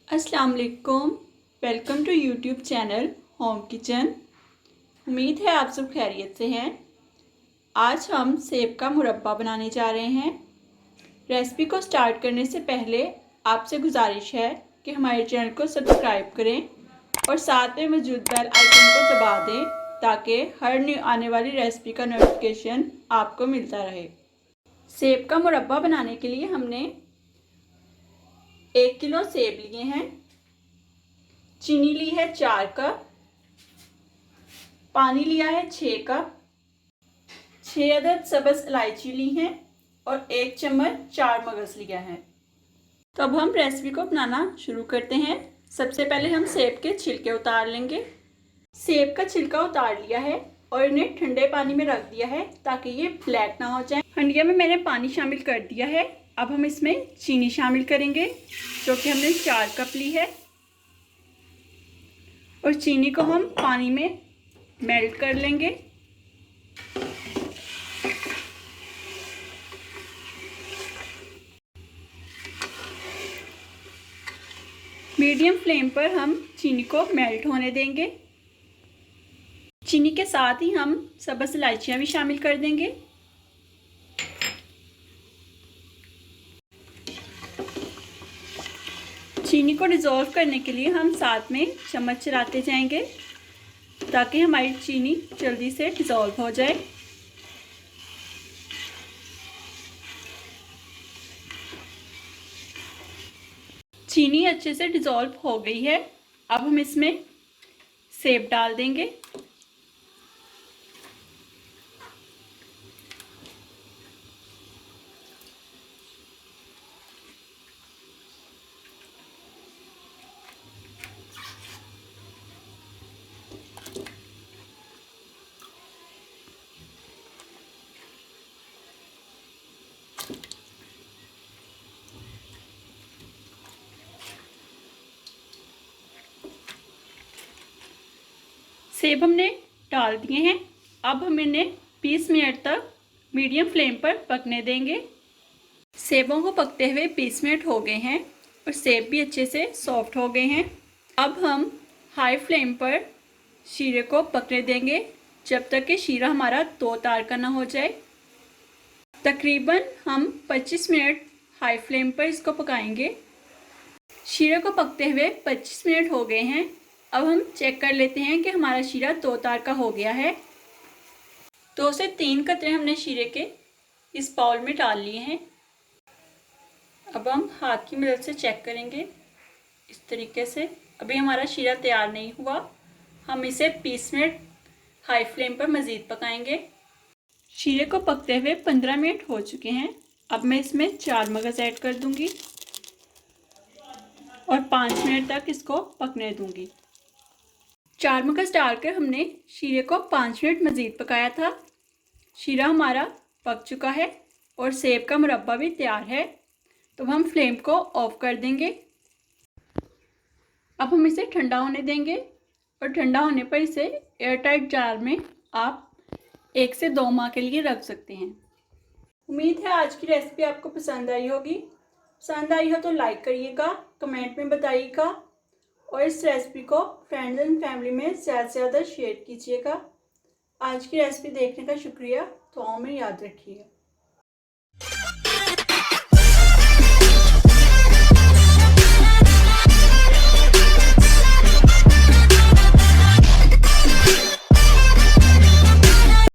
अस्सलाम वालेकुम। Welcome to YouTube channel home kitchen. उम्मीद है आप सब खैरियत से हैं। आज हम सेब का मुरब्बा बनाने जा रहे हैं। रेसिपी को स्टार्ट करने से पहले आपसे गुजारिश है कि हमारे चैनल को सब्सक्राइब करें और साथ में मौजूद बेल आइकन को दबा दें ताकि हर न्यू आने वाली रेसिपी का नोटिफिकेशन आपको मिलता रहे। सेब का मुरब्बा बनाने के लिए हमने 1 किलो सेब लिए हैं, चीनी ली है 4 कप, पानी लिया है 6 कप, 6 अदद सब्ज़ इलायची ली हैं और 1 चम्मच चार मगज़ लिया है। तो अब हम रेसिपी को बनाना शुरू करते हैं। सबसे पहले हम सेब के छिलके उतार लेंगे। सेब का छिलका उतार लिया है और इन्हें ठंडे पानी में रख दिया है ताकि ये ब्लैक ना हो जाए। हंडिया में मैंने पानी शामिल कर दिया है। अब हम इसमें चीनी शामिल करेंगे जो कि हमने 4 कप ली है और चीनी को हम पानी में मेल्ट कर लेंगे। मीडियम फ्लेम पर हम चीनी को मेल्ट होने देंगे। चीनी के साथ ही हम सब्ज़ इलायचियाँ भी शामिल कर देंगे। चीनी को डिज़ोल्व करने के लिए हम साथ में चम्मच चलाते जाएंगे ताकि हमारी चीनी जल्दी से डिज़ोल्व हो जाए। चीनी अच्छे से डिज़ोल्व हो गई है। अब हम इसमें सेब डाल देंगे। सेब हमने डाल दिए हैं। अब हम इन्हें 20 मिनट तक मीडियम फ्लेम पर पकने देंगे। सेबों को पकते हुए 20 मिनट हो गए हैं और सेब भी अच्छे से सॉफ्ट हो गए हैं। अब हम हाई फ्लेम पर शीरे को पकने देंगे जब तक कि शीरा हमारा 2 तार का ना हो जाए। तकरीबन हम 25 मिनट हाई फ्लेम पर इसको पकाएंगे। शीरे को पकते हुए 25 मिनट हो गए हैं। अब हम चेक कर लेते हैं कि हमारा शीरा 2 तार का हो गया है। 2 से 3 कतरे हमने शीरे के इस बाउल में डाल लिए हैं। अब हम हाथ की मदद से चेक करेंगे इस तरीके से। अभी हमारा शीरा तैयार नहीं हुआ। हम इसे 20 मिनट हाई फ्लेम पर मज़ीद पकाएंगे। शीरे को पकते हुए 15 मिनट हो चुके हैं। अब मैं इसमें 4 मगज़ ऐड कर दूंगी और 5 मिनट तक इसको पकने दूंगी। 4 मगज़ डालकर हमने शीरे को 5 मिनट मज़ीद पकाया था। शीरा हमारा पक चुका है और सेब का मुरब्बा भी तैयार है। तो हम फ्लेम को ऑफ कर देंगे। अब हम इसे ठंडा होने देंगे और ठंडा होने पर इसे एयरटाइट जार में आप 1 से 2 माह के लिए रख सकते हैं। उम्मीद है आज की रेसिपी आपको पसंद आई होगी। पसंद आई हो तो लाइक करिएगा, कमेंट में बताइएगा और इस रेसिपी को फ्रेंड्स एंड फैमिली में ज़्यादा से ज़्यादा शेयर कीजिएगा। आज की रेसिपी देखने का शुक्रिया। दुआओं में याद रखिएगा।